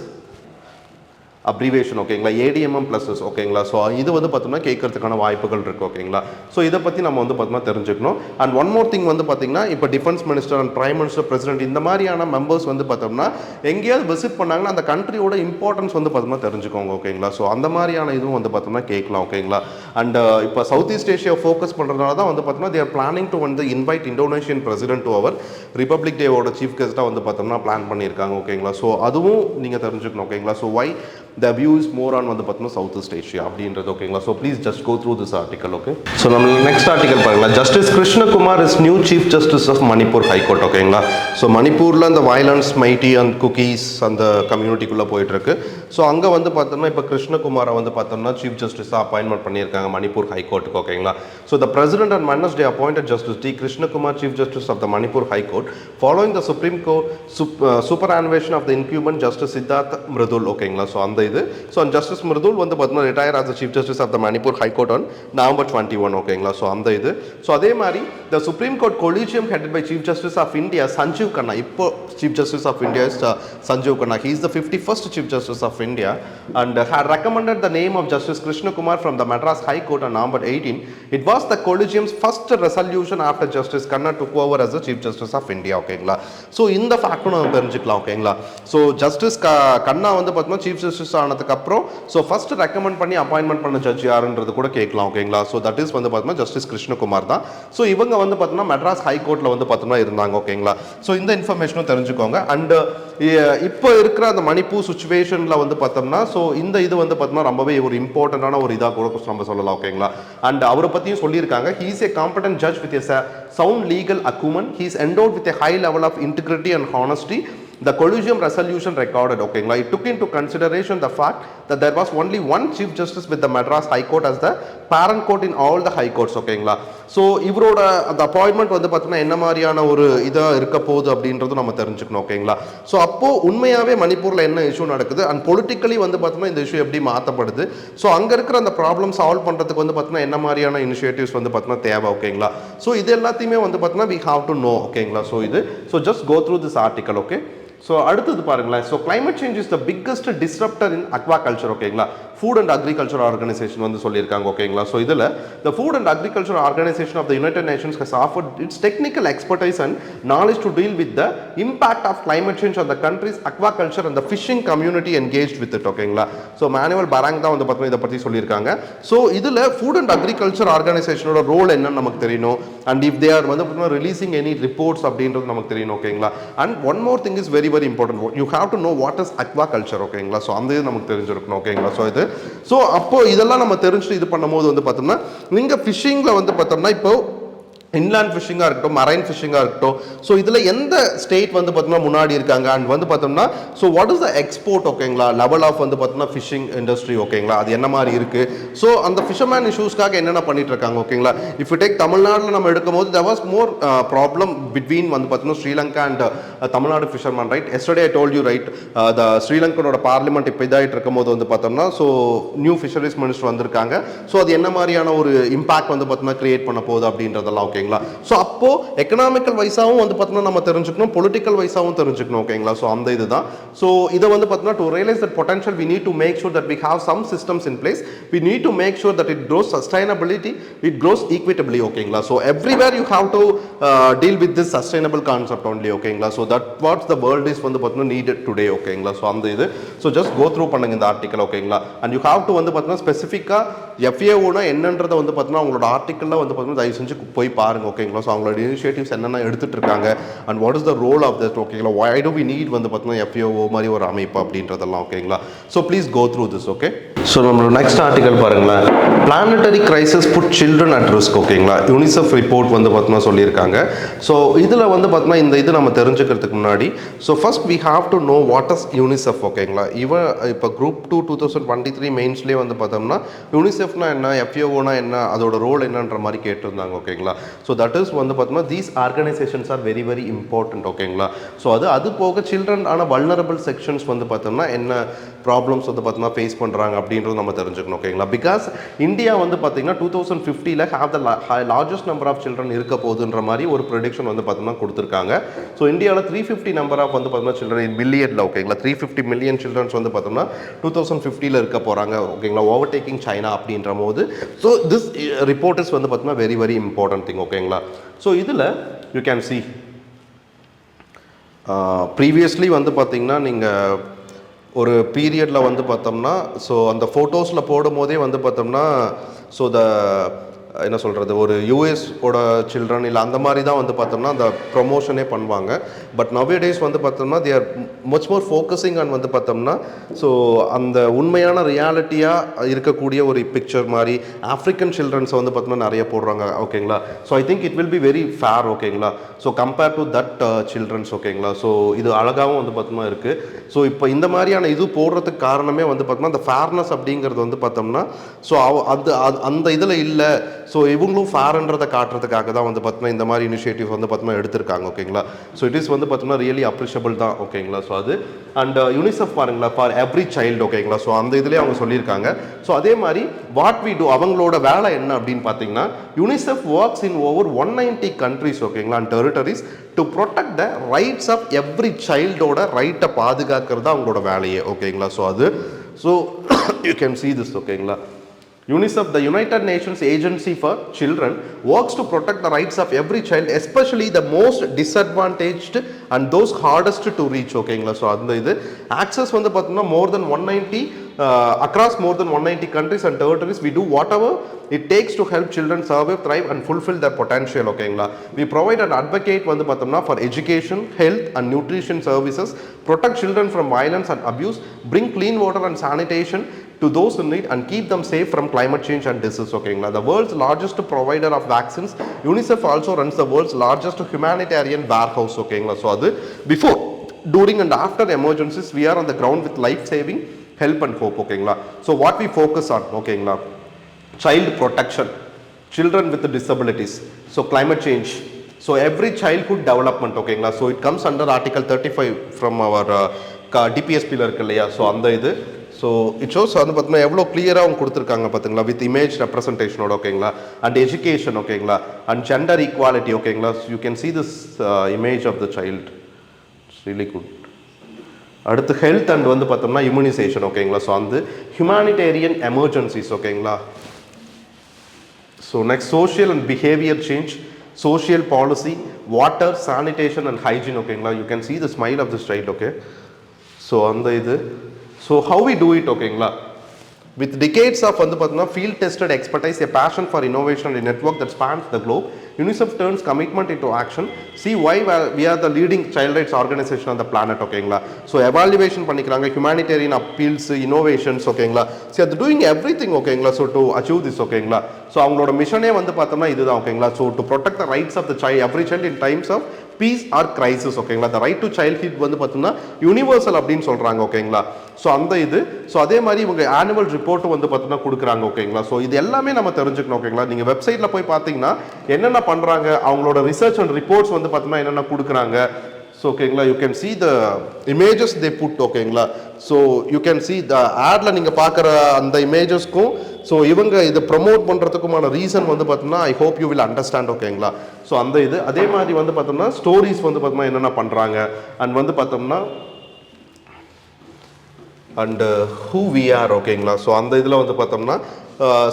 அப்ரிவேஷன் ஓகேங்களா, ஏடிஎம்எம் ப்ளஸஸ் ஓகேங்களா. ஸோ இது வந்து பார்த்தோம்னா கேட்கறதுக்கான வாய்ப்புகள் இருக்குது ஓகேங்களா. ஸோ இதை பற்றி நம்ம வந்து பார்த்தோம்னா தெரிஞ்சுக்கணும். அண்ட் ஒன் மோர் திங் வந்து பார்த்தீங்கன்னா இப்போ defence minister and prime minister president இந்த மாதிரியான மெம்பர்ஸ் வந்து பார்த்தோம்னா எங்கேயாவது விசிட் பண்ணாங்கன்னா அந்த கண்ட்ரியோட இம்பார்ட்டன்ஸ் வந்து பார்த்தோம்னா தெரிஞ்சுக்கோங்க ஓகேங்களா. ஸோ அந்த மாதிரியான இதுவும் வந்து பார்த்தோம்னா கேட்கலாம் ஓகேங்களா. அண்ட் இப்போ சவுத் ஈஸ்ட் ஏஷியா ஃபோக்கஸ் பண்ணுறதுனால தான் வந்து பார்த்தோம்னா தேர் பிளானிங் டு வந்து invite Indonesian president to our Republic டேவோட சீஃப் கெஸ்ட்டாக வந்து பார்த்தோம்னா பிளான் பண்ணியிருக்காங்க ஓகேங்களா. ஸோ அதுவும் நீங்கள் தெரிஞ்சுக்கணும் ஓகேங்களா. So why the view is more on வந்து பார்த்தோம்னா சவுத் ஈஸ்ட் ஏஷியா அப்படின்றது ஓகேங்களா. So please just go through this article okay. So நம்ம நெக்ஸ்ட் ஆர்டிகல் பாருங்களா. Justice Krishnakumar is new chief justice of Manipur high court ஓகேங்களா. ஸோ மணிப்பூரில் அந்த வயலன்ஸ் மைட்டி அண்ட் குக்கீஸ் அந்த கம்யூனிட்டிக்குள்ளே போயிட்டுருக்கு. ஸோ அங்கே வந்து பார்த்தோம்னா இப்போ கிருஷ்ணகுமாரை வந்து பார்த்தோம்னா சீஃப் ஜஸ்டிஸாக அப்பாயின்மெண்ட் பண்ணியிருக்காங்க மணிப்பூர் ஹைகோர்ட்டுக்கு ஓகேங்களா. So the president and Wednesday appointed Justice T. Krishnakumar, Chief Justice of the Manipur High Court, following the Supreme Court superannuation of the incumbent Justice Siddharth Mridul ஓகேங்களா. ஸோ அந்த இது ஸோ ஜஸ்டிஸ் மிருதுல் வந்து பார்த்தோம்னா retire as the chief justice of the Manipur high court on November 21 ஓகேங்களா. ஸோ அந்த இது ஸோ அதே மாதிரி the supreme court collegium headed by chief justice of India Sanjiv Khanna. இப்போ chief justice of India is Sanjiv Khanna. He is the 51st chief justice of India and had recommended the name of Justice Krishna Kumar from the Madras High Court on November 18. It was the collegium's first resolution after Justice Khanna took over as the Chief Justice of India ஓகேங்களா. ஸோ இந்த ஃபேக்டும் நம்ம தெரிஞ்சுக்கலாம் ஓகேங்களா. ஸோ ஜஸ்டிஸ் கண்ணா வந்து பார்த்தோம்னா சீஃப் ஜஸ்டிஸ் ஆனதுக்கு அப்புறம் ஸோ ஃபர்ஸ்ட் ரெக்கமெண்ட் பண்ணி அப்பாயின்மெண்ட் பண்ண ஜட்ஜ் யாருன்றது கூட கேட்கலாம் ஓகேங்களா. ஸோ தட் இஸ் வந்து பார்த்தோம்னா ஜஸ்டிஸ் கிருஷ்ணகுமார் தான். ஸோ இவங்க வந்து பார்த்தோம்னா மெட்ராஸ் ஹைகோர்ட்டில் வந்து பார்த்தோம்னா இருந்தாங்க ஓகேங்களா. ஸோ இந்த இன்ஃபர்மேஷனும் தெரிஞ்சுக்கோங்க. அண்ட் இப்போ இருக்கிற அந்த மணிப்பூர் சுச்சுவேஷனில் வந்து பார்த்தோம்னா ஸோ இந்த இது வந்து பார்த்தோம்னா ரொம்பவே ஒரு இம்பார்ட்டண்டான ஒரு இதாக கூட நம்ம சொல்லலாம் ஓகேங்களா. அண்ட் அவரை பற்றியும் சொல்லியிருக்காங்க. He is a competent judge with a sound legal acumen. He is endowed with a high level of integrity and honesty. The collegium resolution recorded okay it took into consideration the fact that there was only one chief justice with the Madras High Court as the parent court in all the high courts okay so இவரோட அந்த அப்பாயின்மெண்ட் வந்து பார்த்தோம்னா என்ன மாதிரியான ஒரு இதாக இருக்க போகுது அப்படின்றது நம்ம தெரிஞ்சுக்கணும் ஓகேங்களா. ஸோ அப்போ உண்மையாகவே மணிப்பூரில் என்ன இஷ்யூ நடக்குது அண்ட் பொலிட்டிக்கலி வந்து பார்த்தோம்னா இந்த இஷ்யூ எப்படி மாற்றப்படுது ஸோ அங்கே இருக்கிற அந்த ப்ராப்ளம் சால்வ் பண்ணுறதுக்கு வந்து பார்த்தோம்னா என்ன மாதிரியான இனிஷியேட்டிவ்ஸ் வந்து பார்த்தோம்னா தேவை ஓகேங்களா. ஸோ இது எல்லாத்தையுமே வந்து பார்த்தோம்னா வி ஹாவ் டு நோ ஓகேங்களா. ஸோ இது so just go through this article okay. So அடுத்தது பாருங்களேன். So climate change is the biggest disruptor in aquaculture ஓகேங்களா. ஃபுட் அண்ட் அக்ரிகல்ச்சர் ஆர்கனைசேஷன் வந்து சொல்லியிருக்காங்க ஓகேங்களா. ஸோ இதில் the Food and Agriculture Organization of the United Nations has offered its technical expertise and knowledge to deal with the impact of climate change on the countries aquaculture and the phishing community engage with it ஓகேங்களா. ஸோ மேனுவல் பராங் தான் வந்து பார்த்தீங்கன்னா இதை பற்றி சொல்லியிருக்காங்க. ஸோ இதில் ஃபுட் அண்ட் அக்ரிகல்ச்சர் ஆர்கனைசேஷனோட ரோல் என்னன்னு நமக்கு தெரியணும். அண்ட் இஃப் தே ஆர் வந்து பார்த்தீங்கன்னா ரிலீசிங் எனி ரிப்போர்ட்ஸ் அப்படின்றது நமக்கு தெரியணும் ஓகேங்களா. And one more thing is very very important. You have to know what is aquaculture ஓகேங்களா. ஸோ அந்த இது நமக்கு தெரிஞ்சிருக்கணும் ஓகேங்களா. ஸோ இது ஸோ அப்போ இதெல்லாம் நம்ம தெரிஞ்சுட்டு இது பண்ணும்போது வந்து பார்த்தோம்னா நீங்கள் ஃபிஷிங்கில் வந்து பார்த்தோம்னா இப்போ இன்லேண்ட் ஃபிஷிங்காக இருக்கட்டும் மரைன் ஃபிஷிங்காக இருக்கட்டும் ஸோ இதில் எந்த ஸ்டேட் வந்து பார்த்தோம்னா முன்னாடி இருக்காங்க அண்ட் வந்து பார்த்தோம்னா so what is the export ஓகேங்களா லெவல் ஆஃப் வந்து பார்த்தோம்னா ஃபிஷிங் இண்டஸ்ட்ரி ஓகேங்களா அது என்ன மாதிரி இருக்குது. ஸோ அந்த ஃபிஷர்மேன் இஷ்யூஸ்க்காக என்னென்ன பண்ணிட்டு இருக்காங்க ஓகேங்களா. இஃப் யூ டேக் தமிழ்நாட்டில் நம்ம எடுக்கும்போது there was more problem between வந்து பார்த்தோம்னா Sri Lanka and Tamil Nadu fisherman right. Yesterday I told you right the ஸ்ரீலங்கனோட பார்லிமெண்ட் இப்போ இதாகிட்டு இருக்கும்போது வந்து பார்த்தோம்னா ஸோ நியூ ஃபிஷரிஸ் மினிஸ்டர் வந்திருக்காங்க. ஸோ அது என்ன மாதிரியான ஒரு இம்பாக்ட் வந்து பார்த்தோம்னா கிரியேட் பண்ண போகுது அப்படின்றதெல்லாம் ஓகேங்களா. ஸோ அப்போ எக்கனாமிக்கல் வைஸாகவும் வந்து பார்த்தோம்னா நம்ம தெரிஞ்சுக்கணும் பொலிட்டிக்கல் வைஸாகவும் தெரிஞ்சுக்கணும் ஓகேங்களா. ஸோ அந்த இதுதான். ஸோ இதை வந்து பார்த்தோம்னா to realise that potential we need to make sure that we have some systems in place. We need to make sure that it grows sustainability it grows equitably ஓகேங்களா. So everywhere you have to deal with this sustainable concept only ஓகேங்களா. So that what's the world is வந்து பார்த்தோம்னா நீடட் டுடே ஓகேங்களா. ஸோ அந்த இது ஸோ ஜஸ்ட் கோ த்ரூ பண்ணுங்க இந்த ஆர்டிக்கல் ஓகேங்களா. அண்ட் யூ ஹேவ் டு வந்து பார்த்தோம்னா ஸ்பெசிஃபிக்காக எஃப்ஏஓனா என்னன்றதை வந்து பார்த்தோம்னா அவங்களோட ஆர்டிக்கலில் வந்து பார்த்தோம்னா தயவு செஞ்சு போய் பாருங்க ஓகேங்களா. ஸோ அவங்களோட இனிஷியேட்டிவ்ஸ் என்னென்ன எடுத்துட்டு இருக்காங்க and what is the role of that ஓகேங்களா. why do we need வந்து பார்த்தோம்னா எஃப்ஏஓ மாதிரி ஒரு அமைப்பு அப்படின்றதெல்லாம் ஓகேங்களா. So please go through this okay. So நம்மளோட நெக்ஸ்ட் ஆர்டிகல் பாருங்களேன், planetary crisis put children at risk. ஓகேங்களா, யூனிசெஃப் ரிப்போர்ட் வந்து பார்த்தோம்னா சொல்லியிருக்காங்க. ஸோ இதில் வந்து பார்த்தோம்னா இந்த இது நம்ம தெரிஞ்சுக்கிறதுக்கு முன்னாடி, so first we have to know what is UNICEF. ஓகேங்களா, இப்போ குரூப் 2 2023 மெயின்ஸ்லேயே வந்து பார்த்தோம்னா யூனிசெஃப்னா என்ன, எஃப்ஏஓனா என்ன, அதோட ரோல் என்னன்ற மாதிரி கேட்டிருந்தாங்க. ஓகேங்களா, ஸோ தட் இஸ் வந்து பார்த்தோம்னா these organisations are very very important. ஓகேங்களா, ஸோ அது போக சில்ட்ரன் ஆன வல்னரபிள் செக்ஷன்ஸ் வந்து பார்த்தோம்னா என்ன ப்ராப்ளம்ஸ் வந்து பார்த்தோம்னா ஃபேஸ் பண்ணுறாங்க அப்படின்றது நம்ம தெரிஞ்சுக்கணும். ஓகேங்களா, பிகாஸ் இந்தியா வந்து பார்த்தீங்கன்னா 2050 have the largest number of children இருக்க போகுதுன்ற மாதிரி ஒரு ப்ரெடிக்ஷன் வந்து பார்த்தோம்னா கொடுத்துருக்காங்க. ஸோ இந்தியாவில் 350 நம்பர் ஆஃப் வந்து பார்த்தோம்னா சில்ட்ரன் இன் மில்லியனில். ஓகேங்களா, 350 மில்லியன் சில்ட்ரன்ஸ் வந்து பார்த்தோம்னா 2050 இருக்க போகிறாங்க. ஓகேங்களா, ஓவர்டேக்கிங் சைனா அப்படின்ற போது, ஸோ திஸ் ரிப்போர்ட் இஸ் வந்து பார்த்தோம்னா வெரி வெரி இம்பார்ட்டன்ட் திங். ஓகேங்களா, ஸோ இதில் யூ கேன் சி ப்ரீவியஸ்லி வந்து பார்த்தீங்கன்னா நீங்கள் ஒரு பீரியடில் வந்து பார்த்தோம்னா, ஸோ அந்த ஃபோட்டோஸில் போடும் போதே வந்து பார்த்தோம்னா, ஸோ என்ன சொல்கிறது, ஒரு யூஎஸோட சில்ட்ரன் இல்லை அந்த மாதிரி தான் வந்து பார்த்தோம்னா அந்த ப்ரொமோஷனே பண்ணுவாங்க. பட் நவ்வேடேஸ் வந்து பார்த்தோம்னா they are much more focusing on வந்து பார்த்தோம்னா, ஸோ அந்த உண்மையான ரியாலிட்டியாக இருக்கக்கூடிய ஒரு பிக்சர் மாதிரி ஆஃப்ரிக்கன் சில்ட்ரன்ஸை வந்து பார்த்தோம்னா நிறைய போடுறாங்க. ஓகேங்களா, so I think it will be very fair. ஓகேங்களா, so compare to that childrens. ஓகேங்களா, ஸோ இது அழகாகவும் வந்து பார்த்தோம்னா இருக்குது. ஸோ இப்போ இந்த மாதிரியான இது போடுறதுக்கு காரணமே வந்து பார்த்தோம்னா அந்த ஃபேர்னஸ் அப்படிங்கிறது வந்து பார்த்தோம்னா, ஸோ அந்த இதில் இல்லை, ஸோ இவங்களும் ஃபேர்ன்றதை காட்டுறதுக்காக தான் வந்து பார்த்தோம்னா இந்த மாதிரி இனிஷியேட்டிவ் வந்து பார்த்தோம்னா எடுத்திருக்காங்க. ஓகேங்களா, ஸோ இட் இஸ் வந்து பார்த்தோம்னா ரியலி அப்ரிஷியபிள் தான். ஓகேங்களா, ஸோ அது அண்ட் யூனிசெஃப் பாருங்களா, ஃபார் எவ்ரி சைல்டு. ஓகேங்களா, ஸோ அந்த இதுலேயே அவங்க சொல்லியிருக்காங்க. ஸோ அதே மாதிரி வாட் வி டூ, அவங்களோட வேலை என்ன அப்படின்னு பார்த்தீங்கன்னா, UNICEF works in over 190 countries. ஓகேங்களா, and territories to protect the rights of every சைல்டோட ரைட்டை பாதுகாக்கிறது அவங்களோட வேலையே. ஓகேங்களா, ஸோ அது so you can see this. ஓகேங்களா, UNICEF, the United Nations Agency for Children, works to protect the rights of every child, especially the most disadvantaged and those hardest to reach. ஓகேங்களா, ஸோ அந்த இது ஆக்சஸ் வந்து பார்த்தோம்னா more than 190 across more than 190 countries and territories. We do whatever it takes to help children survive, thrive and fulfill their potential. ஓகேங்களா, we provide and advocate வந்து பார்த்தோம்னா for education, health and nutrition services, protect children from violence and abuse, bring clean water and sanitation to those in need and keep them safe from climate change and disease. ஓகேங்களா, the world's largest provider of vaccines, UNICEF also runs the world's largest humanitarian warehouse. ஓகேங்களா, ஸோ அது before, during and after emergencies we are on the ground with life saving help and hope. ஓகேங்களா, so what we focus on, ஓகேங்களா, child protection, children with disabilities, so climate change, so every childhood development. ஓகேங்களா, so it comes under article 35 from our DPSP இருக்கு இல்லையா, ஸோ அந்த இது ஸோ இட் ஷோஸ் வந்து பார்த்தீங்கன்னா எவ்வளோ கிளியராக அவங்க கொடுத்துருக்காங்க பார்த்தீங்களா, வித் இமேஜ் ரெப்ரசன்டேஷனோட. ஓகேங்களா, அண்ட் எஜுகேஷன். ஓகேங்களா, அண்ட் ஜெண்டர் ஈக்குவாலிட்டி. ஓகேங்களா, you can see this image of the child, it's really good. அடுத்து ஹெல்த் அண்ட் வந்து பார்த்தோம்னா இம்யூனைசேஷன். ஓகேங்களா, ஸோ அந்த ஹியூமானிடேரியன் எமர்ஜென்சிஸ். ஓகேங்களா, so next social and behaviour change, social policy, water, sanitation and hygiene. ஓகேங்களா, you can see the smile of this child. okay, so அந்த இது, so how we do it. ஓகேங்களா, with decades of வந்து பார்த்தீங்கன்னா field tested expertise, a passion for innovation and a network that spans the globe, UNICEF turns commitment into action. See why we are the leading child rights organization on the planet. ஓகேங்களா, so evaluation பண்ணிக்கிறாங்க, humanitarian appeals, innovations. ஓகேங்களா, see they are doing everything. ஓகேங்களா, so to achieve this. ஓகேங்களா, so அவங்களோட மிஷனே வந்து பார்த்தோம்னா இதுதான். ஓகேங்களா, so to protect the rights of the child, every child in times of peace or crisis. ஓகேங்களா, த ரைட் டு சைல்ட்ஹுட் வந்து பார்த்தீங்கன்னா யூனிவர்சல் அப்படின்னு சொல்கிறாங்க. ஓகேங்களா, ஸோ அந்த இது, ஸோ அதே மாதிரி இவங்க ஆனுவல் ரிப்போர்ட்டும் வந்து பார்த்தீங்கன்னா கொடுக்குறாங்க. ஓகேங்களா, ஸோ இது எல்லாமே நம்ம தெரிஞ்சுக்கணும். ஓகேங்களா, நீங்கள் வெப்சைட்டில் போய் பார்த்தீங்கன்னா என்னென்ன பண்ணுறாங்க, அவங்களோட ரிசர்ச் அண்ட் ரிப்போர்ட்ஸ் வந்து பார்த்தீங்கன்னா என்னென்ன கொடுக்குறாங்க. ஸோ ஓகேங்களா, you can see the images they put. ஓகேங்களா, so you can see the ஆடில் நீங்கள் பார்க்குற அந்த இமேஜஸ்க்கும் ஸோ இவங்க இதை ப்ரமோட் பண்ணுறதுக்குமான ரீசன் வந்து பார்த்தோம்னா I hope you will understand. ஓகேங்களா, ஸோ அந்த இது அதே மாதிரி வந்து பார்த்தோம்னா ஸ்டோரிஸ் வந்து பார்த்தோம்னா என்னென்ன பண்ணுறாங்க அண்ட் வந்து பார்த்தோம்னா அண்டு ஹூ வி ஆர். ஓகேங்களா, ஸோ அந்த இதில் வந்து பார்த்தோம்னா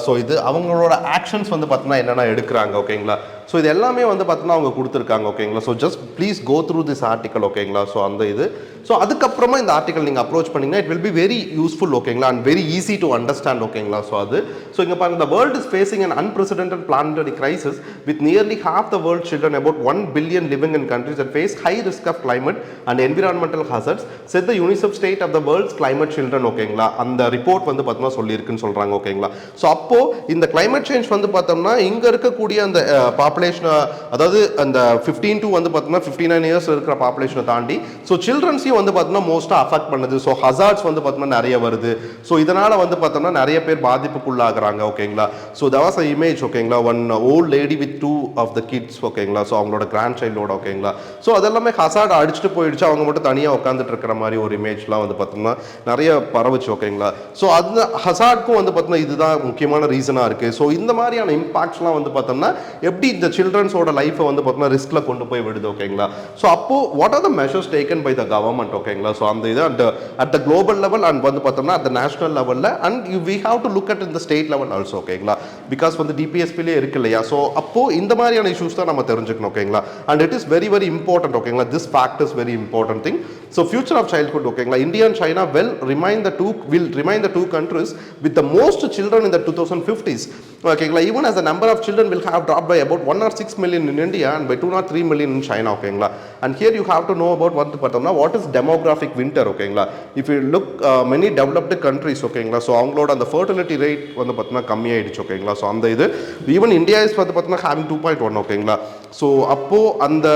ஸோ இது அவங்களோட ஆக்ஷன்ஸ் வந்து பார்த்தோம்னா என்னென்ன எடுக்கிறாங்க ஓகேங்களா. ஸோ இது எல்லாமே வந்து பார்த்தோம்னா அவங்க கொடுத்துருக்காங்க ஓகேங்களா. So just please go through this article ஓகேங்களா. ஸோ அந்த இது ஸோ அதுக்கப்புறமா இந்த ஆர்டிக்கல் நீங்கள் அப்ரோச் பண்ணிங்கன்னா it will be very useful ஓகேங்களா and very easy to understand ஓகேங்களா. ஸோ அது ஸோ இங்கே பாருங்க, the world is facing an unprecedented planetary crisis with nearly half the world's children, about 1 billion, living in countries that face high risk of climate and environmental hazards, said the UNICEF State of the World's Climate Children ஓகேங்களா. அந்த ரிப்போர்ட் வந்து பார்த்தோம்னா சொல்லியிருக்குன்னு சொல்கிறாங்க ஓகேங்களா. ஸோ அப்போ இந்த கிளைமேட் சேஞ்ச் வந்து பார்த்தோம்னா இங்கே இருக்கக்கூடிய அந்த பாப்புலேஷனை, அதாவது அந்த 15 to வந்து பார்த்தோம்னா 59 இயர்ஸ் இருக்கிற பாப்புலேஷனை தாண்டி ஸோ சில்ட்ரன்ஸையும் வந்து பார்த்தோம்னா மோஸ்ட்டாக அஃபெக்ட் பண்ணுது. ஸோ ஹசார்ட்ஸ் வந்து பார்த்தோம்னா நிறைய வருது. ஸோ இதனால் வந்து பார்த்தோம்னா நிறைய பேர் பாதிப்புக்குள்ளாகிறாங்க ஓகேங்களா. So that was a image ஓகேங்களா, one old lady with 2 of the kids ஓகேங்களா. ஸோ அவங்களோட கிராண்ட் சைல்டோட ஓகேங்களா. ஸோ அதெல்லாமே ஹசார்ட் அடிச்சுட்டு போயிடுச்சு, அவங்க மட்டும் தனியாக உட்காந்துட்டு இருக்கிற மாதிரி ஒரு இமேஜ்லாம் வந்து பார்த்தோம்னா நிறைய பரவுச்சு ஓகேங்களா. ஸோ அந்த ஹசார்ட்க்கும் வந்து பார்த்தோம்னா இதுதான் முக்கியமான ரீசனாக இருக்குது. ஸோ இந்த மாதிரியான இம்பாக்ட்ஸ்லாம் வந்து பார்த்தோம்னா எப்படி இந்த சில்ட்ரன்ஸோட லைஃப்பை வந்து பார்த்தோம்னா ரிஸ்கில் கொண்டு போய் விடுது ஓகேங்களா. ஸோ அப்போ what are the measures taken by the government ஓகேங்களா. ஸோ அந்த இது at the global level and வந்து பார்த்தோம்னா அட் த நேஷனல் லெவலில் and we have to look at இந்த ஸ்டேட் லெவல் ஆல்சோ ஓகேங்களா. பிகாஸ் வந்து டிபிஎஸ்பிலே இருக்கு இல்லையா. ஸோ அப்போ இந்த மாதிரியான இஷ்யூஸ் தான் நம்ம தெரிஞ்சுக்கணும் ஓகேங்களா. And it is very very important ஓகேங்களா. This fact is very important thing. So future of childhood ஓகேங்களா. India and China will remain the two countries with the most children in the 2050s. ஓகேங்களா. even as the number of children will have dropped by about 106 million in India and by 203 million in China ஓகேங்களா. and here you have to know about what is demographic winter ஓகேங்களா. if you look many developed countries ஓகேங்களா. ஸோ அவங்களோட அந்த fertility rate வந்து பார்த்தீங்கன்னா கம்மியாயிடுச்சு ஓகேங்களா. ஸோ அந்த இது ஈவன் இந்தியா இஸ் வந்து பார்த்தீங்கன்னா having 2.1 ஓகேங்களா. ஸோ அப்போ அந்த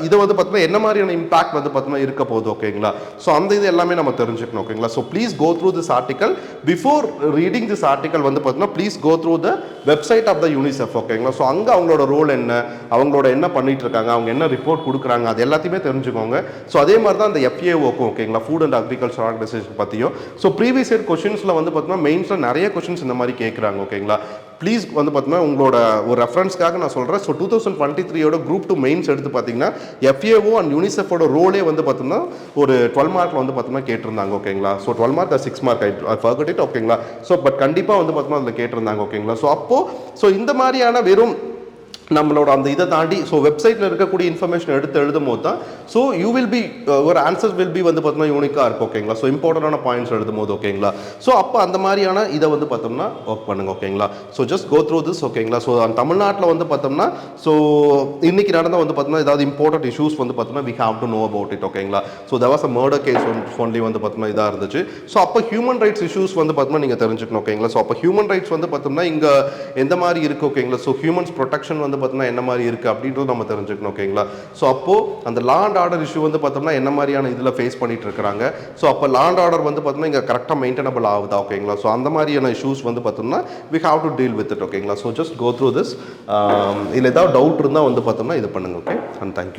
இதை வந்து பார்த்தீங்கன்னா என்ன மாதிரியான இம்பாக்ட் வந்து பார்த்தீங்கன்னா இருக்க போகுது ஓகேங்களா. ஸோ அந்த இது எல்லாமே நம்ம தெரிஞ்சுக்கணும் ஓகேங்களா. So please go through this article. Before reading this article வந்து பார்த்தீங்கன்னா please go through the website of the UNICEF ஓகேங்களா. ஸோ அங்கே அவங்களோட ரோல் என்ன, அவங்களோட என்ன பண்ணிட்டு இருக்காங்க, அவங்க என்ன ரிப்போர்ட் கொடுக்குறாங்க, அது எல்லாத்தையுமே தெரிஞ்சுக்கோங்க. ஸோ அதே மாதிரி தான் அந்த FAOக்கும் ஓகேங்களா, ஃபுட் அண்ட் அக்ரிகல்ச்சர் ஆர்கனைசேஷன் பற்றியும். ஸோ ப்ரீவியஸ் இயர் கொஷின்ஸில் வந்து பார்த்தீங்கன்னா மெயின்ஸில் நிறைய கொஷின்ஸ் இந்த மாதிரி கேட்குறாங்க ஓகேங்களா. ப்ளீஸ் வந்து பார்த்தீங்கன்னா உங்களோட ஒரு ரெஃபரன்ஸ்க்காக நான் சொல்கிறேன். ஸோ 2023 குரூப் 2 மெயின்ஸ் எடுத்து பார்த்தீங்கன்னா FAO அண்ட் யூனிசெஃபோட ரோலே வந்து பார்த்தீங்கன்னா ஒரு 12 மார்க்கில் வந்து பார்த்தீங்கன்னா கேட்டிருந்தாங்க ஓகேங்களா. So 12 mark 6 mark I forgot it ஓகேங்களா. ஸோ பட் கண்டிப்பாக வந்து பார்த்தீங்கன்னா அதில் கேட்டிருந்தாங்க ஓகேங்களா. ஸோ அப்போது இந்த மாதிரியான வெறும் நம்மளோட அந்த இதை தாண்டி ஸோ வெப்சைட்டில் இருக்கக்கூடிய இன்ஃபர்மேஷன் எடுத்து எழுதும் போது தான் ஸோ யூ வில் பி ஒரு ஆன்சர்ஸ் வில் பி வந்து பார்த்தோம்னா யூனிக்காக இருக்கும் ஓகேங்களா. ஸோ இம்பார்ட்டண்டான பாயிண்ட்ஸ் எழுதும் போது ஓகேங்களா. ஸோ அப்போ அந்த மாதிரியான இதை வந்து பார்த்தோம்னா ஒர்க் பண்ணுங்க ஓகேங்களா. So just go through this ஓகேங்களா. ஸோ தமிழ்நாட்டில் வந்து பார்த்தோம்னா ஸோ இன்னைக்கு நடந்தால் வந்து பார்த்தோம்னா ஏதாவது இம்பார்ட்டன்ட் இஷ்யூஸ் வந்து பார்த்தோம்னா we have to know about it ஓகேங்களா. So that was a murder case only வந்து பார்த்தோம்னா இதாக இருந்துச்சு. ஸோ அப்போ ஹியூமன் ரைட்ஸ் இஷ்யூஸ் வந்து பார்த்தோம்னா நீங்கள் தெரிஞ்சுக்கணும் ஓகேங்களா. ஸோ அப்போ ஹியூமன் ரைட்ஸ் வந்து பார்த்தோம்னா இங்கே எந்த மாதிரி இருக்குது ஓகேங்களா. ஸோ ஹியூமன்ஸ் ப்ரொடெக்ஷன் வந்து பார்த்தோம்னா என்ன மாதிரி இருக்குது அப்படின்றது நம்ம தெரிஞ்சுக்கணும் ஓகேங்களா. ஸோ அப்போ அந்த லா அண்ட் ஆர்டர் இஷ்யூ வந்து பார்த்தோம்னா என்ன மாதிரியான இதில் ஃபேஸ் பண்ணிட்டு இருக்காங்க. ஸோ அப்போ லா அண்ட் ஆர்டர் வந்து பார்த்தோம்னா இங்கே கரெக்டாக மெயின்டெனபிள் ஆகுதா ஓகேங்களா. ஸோ அந்த மாதிரியான இஷ்யூஸ் வந்து பார்த்தோம்னா we have to deal with it ஓகேங்களா. So just go through this. இதில் ஏதாவது டவுட் இருந்தால் வந்து பார்த்தோம்னா இது பண்ணுங்க ஓகே. And thank you.